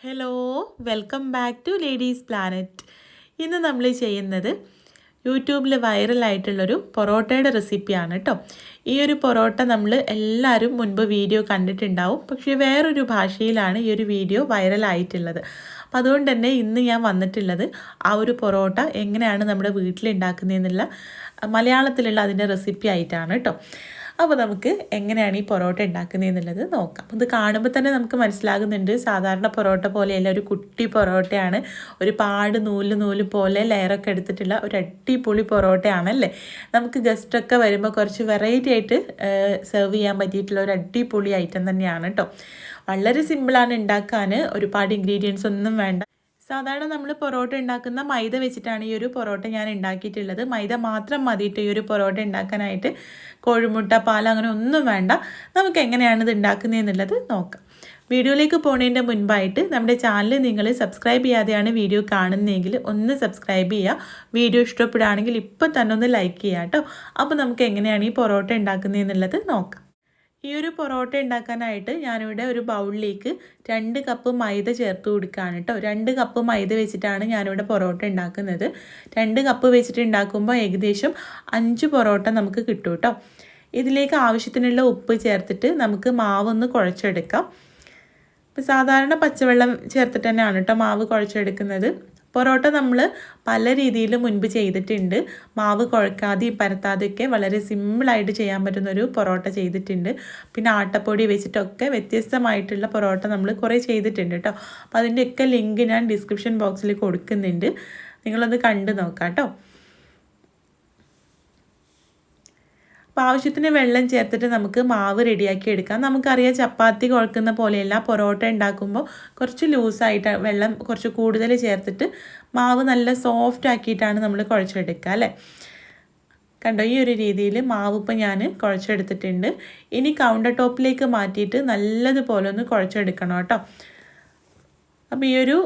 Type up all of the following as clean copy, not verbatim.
Hello, welcome back to ladies planet. ഇന്ന് നമ്മൾ ചെയ്യുന്നത് യൂട്യൂബിൽ വൈറലായിട്ടുള്ളൊരു പൊറോട്ടയുടെ റെസിപ്പിയാണ് കേട്ടോ. ഈ ഒരു പൊറോട്ട നമ്മൾ എല്ലാവരും മുൻപ് വീഡിയോ കണ്ടിട്ടുണ്ടാവും, പക്ഷേ വേറൊരു ഭാഷയിലാണ് ഈ ഒരു വീഡിയോ വൈറലായിട്ടുള്ളത്. അപ്പോൾ അതുകൊണ്ട് തന്നെ ഇന്ന് ഞാൻ വന്നിട്ടുള്ളത് ആ ഒരു പൊറോട്ട എങ്ങനെയാണ് നമ്മുടെ വീട്ടിലുണ്ടാക്കുന്നതെന്നുള്ള മലയാളത്തിലുള്ള അതിൻ്റെ റെസിപ്പി ആയിട്ടാണ് കേട്ടോ. അപ്പോൾ നമുക്ക് എങ്ങനെയാണ് ഈ പൊറോട്ട ഉണ്ടാക്കുന്നതെന്നുള്ളത് നോക്കാം. ഇത് കാണുമ്പോൾ തന്നെ നമുക്ക് മനസ്സിലാകുന്നുണ്ട്, സാധാരണ പൊറോട്ട പോലെയല്ല, ഒരു കുട്ടി പൊറോട്ടയാണ്. ഒരു പാട് നൂല് പോലെ ലെയറൊക്കെ എടുത്തിട്ടുള്ള ഒരു അടിപൊളി പൊറോട്ടയാണല്ലേ. നമുക്ക് ഗസ്റ്റൊക്കെ വരുമ്പോൾ കുറച്ച് വെറൈറ്റി ആയിട്ട് സെർവ് ചെയ്യാൻ പറ്റിയിട്ടുള്ള ഒരു അടിപൊളി ഐറ്റം തന്നെയാണ് കേട്ടോ. വളരെ സിമ്പിളാണ് ഉണ്ടാക്കാൻ, ഒരുപാട് ഇൻഗ്രീഡിയൻസ് ഒന്നും വേണ്ട. സാധാരണ നമ്മൾ പൊറോട്ട ഉണ്ടാക്കുന്ന മൈദ വെച്ചിട്ടാണ് ഈ ഒരു പൊറോട്ട ഞാൻ ഉണ്ടാക്കിയിട്ടുള്ളത്. മൈദ മാത്രം മതിയിട്ട് ഈ ഒരു പൊറോട്ട ഉണ്ടാക്കാനായിട്ട്. കോഴിമുട്ട, പാൽ അങ്ങനെ ഒന്നും വേണ്ട. നമുക്ക് എങ്ങനെയാണ് ഇത് ഉണ്ടാക്കുന്നതെന്നുള്ളത് നോക്കാം. വീഡിയോയിലേക്ക് പോകുന്നതിൻ്റെ മുൻപായിട്ട് നമ്മുടെ ചാനൽ നിങ്ങൾ സബ്സ്ക്രൈബ് ചെയ്യാതെയാണ് വീഡിയോ കാണുന്നതെങ്കിൽ ഒന്ന് സബ്സ്ക്രൈബ് ചെയ്യുക. വീഡിയോ ഇഷ്ടപ്പെടുകയാണെങ്കിൽ ഇപ്പോൾ തന്നെ ഒന്ന് ലൈക്ക് ചെയ്യുക കേട്ടോ. അപ്പോൾ നമുക്ക് എങ്ങനെയാണ് ഈ പൊറോട്ട ഉണ്ടാക്കുന്നതെന്നുള്ളത് നോക്കാം. ഈ ഒരു പൊറോട്ട ഉണ്ടാക്കാനായിട്ട് ഞാനിവിടെ ഒരു ബൗളിലേക്ക് 2 കപ്പ് മൈദ ചേർത്ത് കൊടുക്കുകയാണ് കേട്ടോ. 2 കപ്പ് മൈദ വെച്ചിട്ടാണ് ഞാനിവിടെ പൊറോട്ട ഉണ്ടാക്കുന്നത്. 2 കപ്പ് വെച്ചിട്ട് ഉണ്ടാക്കുമ്പോൾ ഏകദേശം 5 പൊറോട്ട നമുക്ക് കിട്ടും കേട്ടോ. ഇതിലേക്ക് ആവശ്യത്തിനുള്ള ഉപ്പ് ചേർത്തിട്ട് നമുക്ക് മാവൊന്ന് കുഴച്ചെടുക്കാം. ഇപ്പോൾ സാധാരണ പച്ചവെള്ളം ചേർത്തിട്ട് തന്നെയാണ് കേട്ടോ മാവ് കുഴച്ചെടുക്കുന്നത്. പൊറോട്ട നമ്മൾ പല രീതിയിൽ മുൻപ് ചെയ്തിട്ടുണ്ട്. മാവ് കുഴക്കാതെയും പരത്താതെയൊക്കെ വളരെ സിമ്പിളായിട്ട് ചെയ്യാൻ പറ്റുന്നൊരു പൊറോട്ട ചെയ്തിട്ടുണ്ട്. പിന്നെ ആട്ടപ്പൊടി വെച്ചിട്ടൊക്കെ വ്യത്യസ്തമായിട്ടുള്ള പൊറോട്ട നമ്മൾ കുറേ ചെയ്തിട്ടുണ്ട് കേട്ടോ. അപ്പോൾ അതിൻ്റെയൊക്കെ ലിങ്ക് ഞാൻ ഡിസ്ക്രിപ്ഷൻ ബോക്സിൽ കൊടുക്കുന്നുണ്ട്, നിങ്ങളൊന്ന് കണ്ടു നോക്കാം കേട്ടോ. അപ്പോൾ ആവശ്യത്തിന് വെള്ളം ചേർത്തിട്ട് നമുക്ക് മാവ് റെഡിയാക്കി എടുക്കാം. നമുക്കറിയാം, ചപ്പാത്തി കുഴക്കുന്ന പോലെയല്ല, പൊറോട്ട ഉണ്ടാക്കുമ്പോൾ കുറച്ച് ലൂസായിട്ട് വെള്ളം കുറച്ച് കൂടുതൽ ചേർത്തിട്ട് മാവ് നല്ല സോഫ്റ്റ് ആക്കിയിട്ടാണ് നമ്മൾ കുഴച്ചെടുക്കുക അല്ലേ. കണ്ടോ, ഈ ഒരു രീതിയിൽ മാവ് ഇപ്പം ഞാൻ കുഴച്ചെടുത്തിട്ടുണ്ട്. ഇനി കൗണ്ടർ ടോപ്പിലേക്ക് മാറ്റിയിട്ട് നല്ലതുപോലെ ഒന്ന് കുഴച്ചെടുക്കണം കേട്ടോ. അപ്പോൾ ഈ ഒരു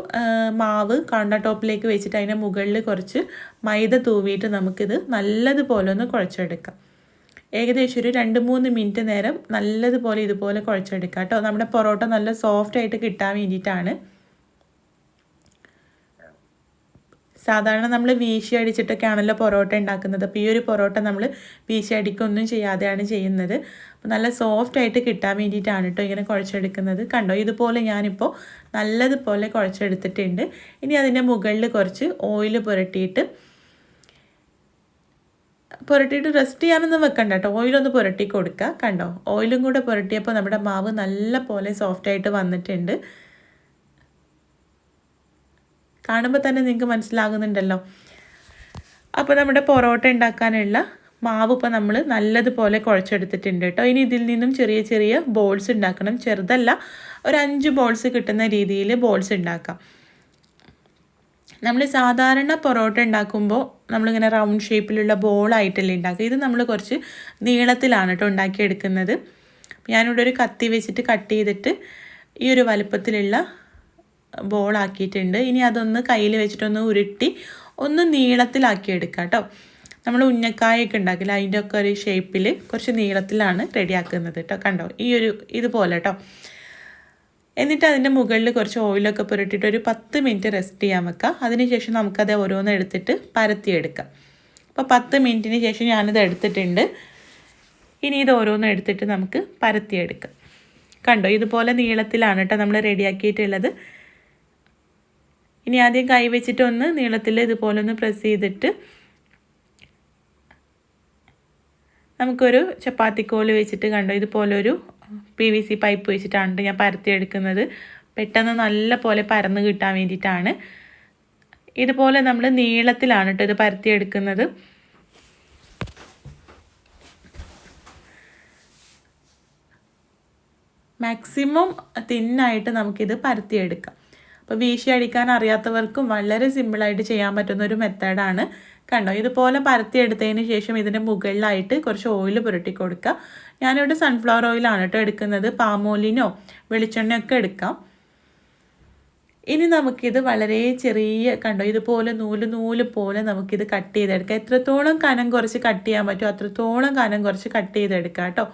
മാവ് കൗണ്ടർ ടോപ്പിലേക്ക് വെച്ചിട്ട് അതിൻ്റെ മുകളിൽ കുറച്ച് മൈദ തൂവിയിട്ട് നമുക്കിത് നല്ലതുപോലെ ഒന്ന് കുഴച്ചെടുക്കാം. ഏകദേശം ഒരു 2-3 മിനിറ്റ് നേരം നല്ലതുപോലെ ഇതുപോലെ കുഴച്ചെടുക്കുക കേട്ടോ. നമ്മുടെ പൊറോട്ട നല്ല സോഫ്റ്റ് ആയിട്ട് കിട്ടാൻ വേണ്ടിയിട്ടാണ്. സാധാരണ നമ്മൾ വീശി അടിച്ചിട്ടൊക്കെ ആണല്ലോ പൊറോട്ട ഉണ്ടാക്കുന്നത്. അപ്പോൾ ഈ ഒരു പൊറോട്ട നമ്മൾ വീശി അടിക്കൊന്നും ചെയ്യാതെയാണ് ചെയ്യുന്നത്. അപ്പോൾ നല്ല സോഫ്റ്റ് ആയിട്ട് കിട്ടാൻ വേണ്ടിയിട്ടാണ് കേട്ടോ ഇങ്ങനെ കുഴച്ചെടുക്കുന്നത്. കണ്ടോ, ഇതുപോലെ ഞാനിപ്പോൾ നല്ലതുപോലെ കുഴച്ചെടുത്തിട്ടുണ്ട്. ഇനി അതിൻ്റെ മുകളിൽ കുറച്ച് ഓയിൽ പുരട്ടിയിട്ട് റെസ്റ്റ് ചെയ്യാനൊന്നും വെക്കണ്ട കേട്ടോ. ഓയിലൊന്ന് പുരട്ടി കൊടുക്കുക. കണ്ടോ, ഓയിലും കൂടെ പുരട്ടിയപ്പോൾ നമ്മുടെ മാവ് നല്ല പോലെ സോഫ്റ്റായിട്ട് വന്നിട്ടുണ്ട്. കാണുമ്പോൾ തന്നെ നിങ്ങൾക്ക് മനസ്സിലാകുന്നുണ്ടല്ലോ. അപ്പോൾ നമ്മുടെ പൊറോട്ട ഉണ്ടാക്കാനുള്ള മാവ് ഇപ്പോൾ നമ്മൾ നല്ലതുപോലെ കുഴച്ചെടുത്തിട്ടുണ്ട് കേട്ടോ. ഇനി ഇതിൽ നിന്നും ചെറിയ ചെറിയ ബോൾസ് ഉണ്ടാക്കണം. ചെറുതല്ല, ഒരു 5 ബോൾസ് കിട്ടുന്ന രീതിയിൽ ബോൾസ് ഉണ്ടാക്കാം. നമ്മൾ സാധാരണ പൊറോട്ട ഉണ്ടാക്കുമ്പോൾ നമ്മളിങ്ങനെ റൗണ്ട് ഷേപ്പിലുള്ള ബോളായിട്ടല്ലേ ഉണ്ടാക്കുക. ഇത് നമ്മൾ കുറച്ച് നീളത്തിലാണ് കേട്ടോ ഉണ്ടാക്കിയെടുക്കുന്നത്. ഞാനിവിടെ ഒരു കത്തി വെച്ചിട്ട് കട്ട് ചെയ്തിട്ട് ഈ ഒരു വലുപ്പത്തിലുള്ള ബോളാക്കിയിട്ടുണ്ട്. ഇനി അതൊന്ന് കയ്യിൽ വെച്ചിട്ടൊന്ന് ഉരുട്ടി ഒന്ന് നീളത്തിലാക്കിയെടുക്കുക കേട്ടോ. നമ്മൾ ഉന്നക്കായൊക്കെ ഉണ്ടാക്കില്ല, അതിൻ്റെ ഒക്കെ ഒരു ഷേപ്പിൽ കുറച്ച് നീളത്തിലാണ് റെഡിയാക്കുന്നത് കേട്ടോ. കണ്ടോ, ഈ ഒരു ഇതുപോലെ കേട്ടോ. എന്നിട്ട് അതിൻ്റെ മുകളിൽ കുറച്ച് ഓയിലൊക്കെ പുരട്ടിയിട്ട് ഒരു 10 മിനിറ്റ് റെസ്റ്റ് ചെയ്യാൻ വെക്കാം. അതിനുശേഷം നമുക്കത് ഓരോന്ന് എടുത്തിട്ട് പരത്തിയെടുക്കാം. അപ്പോൾ 10 മിനിറ്റിന് ശേഷം ഞാനിത് എടുത്തിട്ടുണ്ട്. ഇനി ഇത് ഓരോന്നും എടുത്തിട്ട് നമുക്ക് പരത്തിയെടുക്കാം. കണ്ടോ, ഇതുപോലെ നീളത്തിലാണ് കേട്ടോ നമ്മൾ റെഡിയാക്കിയിട്ടുള്ളത്. ഇനി ആദ്യം കൈ വെച്ചിട്ട് ഒന്ന് നീളത്തിൽ ഇതുപോലെ ഒന്ന് പ്രസ് ചെയ്തിട്ട് നമുക്കൊരു ചപ്പാത്തിക്കോല് വെച്ചിട്ട് കണ്ടോ ഇതുപോലൊരു PVC പൈപ്പ് വെച്ചിട്ടാണ് ഞാൻ പരത്തിയെടുക്കുന്നത്. പെട്ടെന്ന് നല്ല പോലെ പരന്ന് കിട്ടാൻ വേണ്ടിയിട്ടാണ്. ഇതുപോലെ നമ്മൾ നീളത്തിലാണ് കേട്ടോ ഇത് പരത്തിയെടുക്കുന്നത്. മാക്സിമം തിന്നായിട്ട് നമുക്കിത് പരത്തിയെടുക്കാം. അപ്പോൾ വീശി അടിക്കാൻ അറിയാത്തവർക്കും വളരെ സിമ്പിളായിട്ട് ചെയ്യാൻ പറ്റുന്ന ഒരു മെത്തേഡാണ്. കണ്ടോ, ഇതുപോലെ പരത്തിയെടുത്തതിന് ശേഷം ഇതിൻ്റെ മുകളിലായിട്ട് കുറച്ച് ഓയിൽ പുരട്ടി കൊടുക്കുക. ഞാനിവിടെ സൺഫ്ലവർ ഓയിലാണ് കേട്ടോ എടുക്കുന്നത്. പാം ഓയിലിനോ വെളിച്ചെണ്ണയൊക്കെ എടുക്കാം. ഇനി നമുക്കിത് വളരെ ചെറിയ കണ്ടോ ഇതുപോലെ നൂല് പോലെ നമുക്കിത് കട്ട് ചെയ്തെടുക്കാം. എത്രത്തോളം കനം കുറച്ച് കട്ട് ചെയ്യാൻ പറ്റുമോ അത്രത്തോളം കനം കുറച്ച് കട്ട് ചെയ്തെടുക്കാം കേട്ടോ.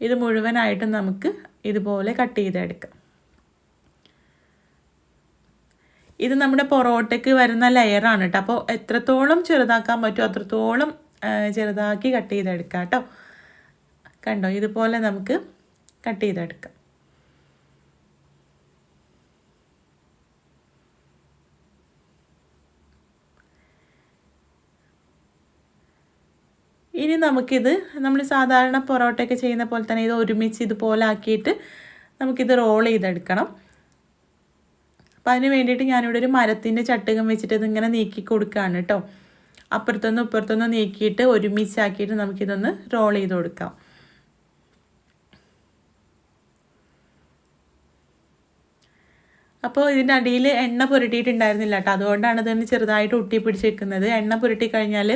ഇത് മുഴുവനായിട്ടും നമുക്ക് ഇതുപോലെ കട്ട് ചെയ്തെടുക്കാം. ഇത് നമ്മുടെ പൊറോട്ടയ്ക്ക് വരുന്ന ലെയറാണ് കേട്ടോ. അപ്പോൾ എത്രത്തോളം ചെറുതാക്കാൻ പറ്റുമോ അത്രത്തോളം ചെറുതാക്കി കട്ട് ചെയ്തെടുക്കാം കേട്ടോ. കണ്ടോ, ഇതുപോലെ നമുക്ക് കട്ട് ചെയ്തെടുക്കാം. ഇനി നമുക്കിത് നമ്മൾ സാധാരണ പൊറോട്ടയൊക്കെ ചെയ്യുന്ന പോലെ തന്നെ ഇത് ഒരുമിച്ച് ഇതുപോലെ ആക്കിയിട്ട് നമുക്കിത് റോൾ ചെയ്തെടുക്കണം. അപ്പോൾ അതിന് വേണ്ടിയിട്ട് ഞാനിവിടെ ഒരു മരത്തിൻ്റെ ചട്ടുകം വെച്ചിട്ട് ഇതിങ്ങനെ നീക്കി കൊടുക്കുകയാണ് കേട്ടോ. അപ്പുറത്തൊന്നും ഇപ്പുറത്തൊന്നും നീക്കിയിട്ട് ഒരുമിച്ചാക്കിയിട്ട് നമുക്കിതൊന്ന് റോൾ ചെയ്ത് കൊടുക്കാം. അപ്പോൾ ഇതിൻ്റെ അടിയിൽ എണ്ണ പുരട്ടിയിട്ടുണ്ടായിരുന്നില്ല കേട്ടോ. അതുകൊണ്ടാണ് ഇതിന് ചെറുതായിട്ട് ഒട്ടി പിടിച്ച് വെക്കുന്നത്. എണ്ണ പുരട്ടി കഴിഞ്ഞാൽ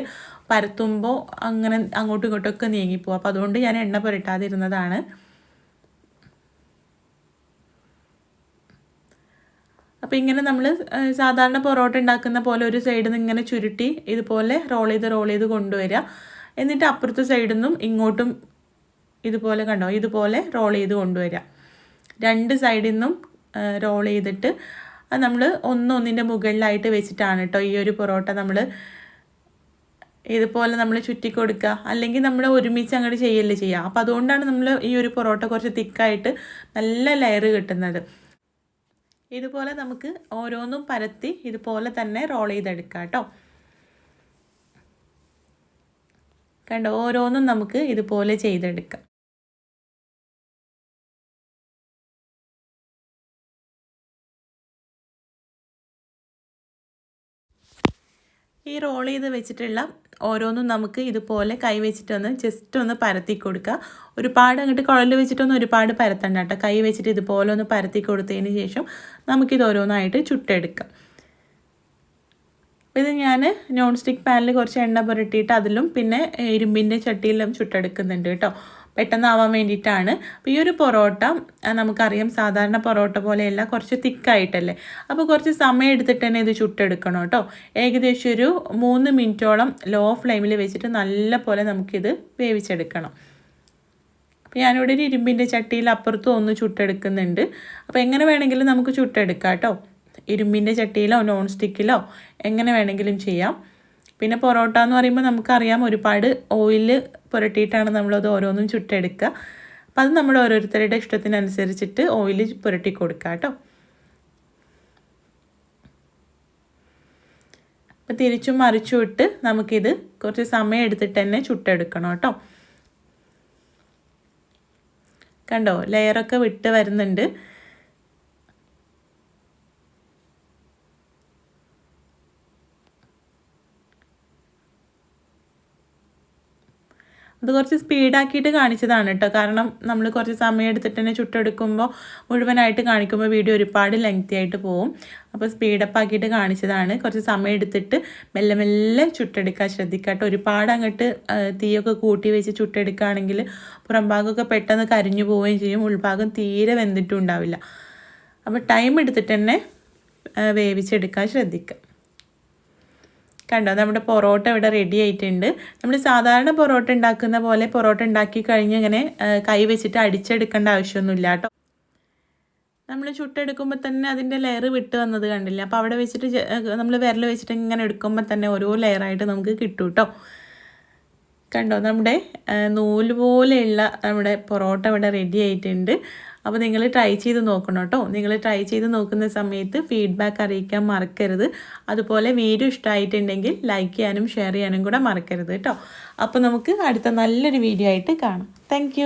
പരത്തുമ്പോൾ അങ്ങനെ അങ്ങോട്ടും ഇങ്ങോട്ടൊക്കെ നീങ്ങിപ്പോവും. അപ്പോൾ അതുകൊണ്ട് ഞാൻ എണ്ണ പുരട്ടാതിരുന്നതാണ്. അപ്പോൾ ഇങ്ങനെ നമ്മൾ സാധാരണ പൊറോട്ട ഉണ്ടാക്കുന്ന പോലെ ഒരു സൈഡിൽ നിന്ന് ഇങ്ങനെ ചുരുട്ടി ഇതുപോലെ റോൾ ചെയ്ത് കൊണ്ടുവരിക. എന്നിട്ട് അപ്പുറത്തെ സൈഡിൽ നിന്നും ഇങ്ങോട്ടും ഇതുപോലെ കണ്ടോ, ഇതുപോലെ റോൾ ചെയ്ത് കൊണ്ടുവരിക. രണ്ട് സൈഡിൽ നിന്നും റോൾ ചെയ്തിട്ട് അത് നമ്മൾ ഒന്നിൻ്റെ മുകളിലായിട്ട് വെച്ചിട്ടാണ് കേട്ടോ ഈ ഒരു പൊറോട്ട നമ്മൾ ഇതുപോലെ നമ്മൾ ചുറ്റി കൊടുക്കുക. അല്ലെങ്കിൽ നമ്മൾ ഒരുമിച്ച് അങ്ങോട്ട് ചെയ്യല്ലേ ചെയ്യുക. അപ്പോൾ അതുകൊണ്ടാണ് നമ്മൾ ഈ ഒരു പൊറോട്ട കുറച്ച് തിക്കായിട്ട് നല്ല ലെയർ കിട്ടുന്നത്. ഇതുപോലെ നമുക്ക് ഓരോന്നും പരത്തി ഇതുപോലെ തന്നെ റോൾ ചെയ്തെടുക്കാം കേട്ടോ. കണ്ടോ, ഓരോന്നും നമുക്ക് ഇതുപോലെ ചെയ്തെടുക്കാം. ഈ റോൾ ചെയ്ത് വെച്ചിട്ടുള്ള ഓരോന്നും നമുക്ക് ഇതുപോലെ കൈ വെച്ചിട്ടൊന്ന് ജസ്റ്റ് ഒന്ന് പരത്തി കൊടുക്കുക. ഒരുപാട് അങ്ങോട്ട് കുഴൽ വെച്ചിട്ടൊന്നും ഒരുപാട് പരത്തണ്ട കേട്ടോ. കൈ വെച്ചിട്ട് ഇതുപോലെ ഒന്ന് പരത്തി കൊടുത്തതിന് ശേഷം നമുക്കിത് ഓരോന്നായിട്ട് ചുട്ടെടുക്കാം. ഇത് ഞാൻ നോൺ സ്റ്റിക്ക് പാനിൽ കുറച്ച് എണ്ണ പുരട്ടിയിട്ട് അതിലും പിന്നെ ഇരുമ്പിൻ്റെ ചട്ടിയിലും ചുട്ടെടുക്കുന്നുണ്ട് കേട്ടോ. പെട്ടെന്നാവാൻ വേണ്ടിയിട്ടാണ്. അപ്പോൾ ഈ ഒരു പൊറോട്ട നമുക്കറിയാം സാധാരണ പൊറോട്ട പോലെയല്ല, കുറച്ച് തിക്കായിട്ടല്ലേ. അപ്പോൾ കുറച്ച് സമയം എടുത്തിട്ട് തന്നെ ഇത് ചുട്ടെടുക്കണം കേട്ടോ. ഏകദേശം ഒരു 3 മിനിറ്റോളം ലോ ഫ്ലെയിമിൽ വെച്ചിട്ട് നല്ല പോലെ നമുക്കിത് വേവിച്ചെടുക്കണം. അപ്പോൾ ഞാനിവിടെ ഒരു ഇരുമ്പിൻ്റെ ചട്ടിയിൽ അപ്പുറത്തും ഒന്ന് ചുട്ടെടുക്കുന്നുണ്ട്. അപ്പോൾ എങ്ങനെ വേണമെങ്കിലും നമുക്ക് ചുട്ടെടുക്കാം കേട്ടോ. ഇരുമ്പിൻ്റെ ചട്ടിയിലോ നോൺ സ്റ്റിക്കിലോ എങ്ങനെ വേണമെങ്കിലും ചെയ്യാം. പിന്നെ പൊറോട്ട എന്ന് പറയുമ്പോൾ നമുക്കറിയാം ഒരുപാട് ഓയിൽ പുരട്ടിയിട്ടാണ് നമ്മളത് ഓരോന്നും ചുട്ടെടുക്കുക. അപ്പം അത് നമ്മുടെ ഓരോരുത്തരുടെ ഇഷ്ടത്തിനനുസരിച്ചിട്ട് ഓയിൽ പുരട്ടി കൊടുക്കുക കേട്ടോ. അപ്പം തിരിച്ചും മറിച്ചും ഇട്ട് നമുക്കിത് കുറച്ച് സമയം എടുത്തിട്ട് തന്നെ ചുട്ടെടുക്കണം കേട്ടോ. കണ്ടോ, ലെയറൊക്കെ വിട്ട് വരുന്നുണ്ട്. അത് കുറച്ച് സ്പീഡാക്കിയിട്ട് കാണിച്ചതാണ് കേട്ടോ. കാരണം നമ്മൾ കുറച്ച് സമയം എടുത്തിട്ട് തന്നെ ചുട്ടെടുക്കുമ്പോൾ മുഴുവനായിട്ട് കാണിക്കുമ്പോൾ വീഡിയോ ഒരുപാട് ലെങ്തി ആയിട്ട് പോവും. അപ്പോൾ സ്പീഡപ്പ് ആക്കിയിട്ട് കാണിച്ചതാണ്. കുറച്ച് സമയം എടുത്തിട്ട് മെല്ലെ മെല്ലെ ചുട്ടെടുക്കാൻ ശ്രദ്ധിക്കുക കേട്ടോ. ഒരുപാട് അങ്ങോട്ട് തീയൊക്കെ കൂട്ടി വെച്ച് ചുട്ടെടുക്കുകയാണെങ്കിൽ പുറം ഭാഗമൊക്കെ പെട്ടെന്ന് കരിഞ്ഞു പോവുകയും ചെയ്യും. ഉൾഭാഗം തീരെ വെന്തിട്ടും ഉണ്ടാവില്ല. അപ്പോൾ ടൈം എടുത്തിട്ട് തന്നെ വേവിച്ചെടുക്കാൻ ശ്രദ്ധിക്കുക. കണ്ടോ, നമ്മുടെ പൊറോട്ട ഇവിടെ റെഡി ആയിട്ടുണ്ട്. നമ്മൾ സാധാരണ പൊറോട്ട ഉണ്ടാക്കുന്ന പോലെ പൊറോട്ട ഉണ്ടാക്കി കഴിഞ്ഞ് ഇങ്ങനെ കൈ വെച്ചിട്ട് അടിച്ചെടുക്കേണ്ട ആവശ്യമൊന്നുമില്ല കേട്ടോ. നമ്മൾ ചുട്ടെടുക്കുമ്പോൾ തന്നെ അതിൻ്റെ ലെയർ വിട്ട് വന്നത് കണ്ടില്ല. അപ്പോൾ അവിടെ വെച്ചിട്ട് നമ്മൾ വിരൽ വെച്ചിട്ട് ഇങ്ങനെ എടുക്കുമ്പോൾ തന്നെ ഓരോ ലെയറായിട്ട് നമുക്ക് കിട്ടും കേട്ടോ. കണ്ടോ, നമ്മുടെ നൂല് പോലെയുള്ള നമ്മുടെ പൊറോട്ട ഇവിടെ റെഡി ആയിട്ടുണ്ട്. അപ്പോൾ നിങ്ങൾ ട്രൈ ചെയ്ത് നോക്കണം കേട്ടോ. നിങ്ങൾ ട്രൈ ചെയ്ത് നോക്കുന്ന സമയത്ത് ഫീഡ്ബാക്ക് അറിയിക്കാൻ മറക്കരുത്. അതുപോലെ വീഡിയോ ഇഷ്ടമായിട്ടുണ്ടെങ്കിൽ ലൈക്ക് ചെയ്യാനും ഷെയർ ചെയ്യാനും കൂടെ മറക്കരുത് കേട്ടോ. അപ്പോൾ നമുക്ക് അടുത്ത നല്ലൊരു വീഡിയോ ആയിട്ട് കാണാം. താങ്ക്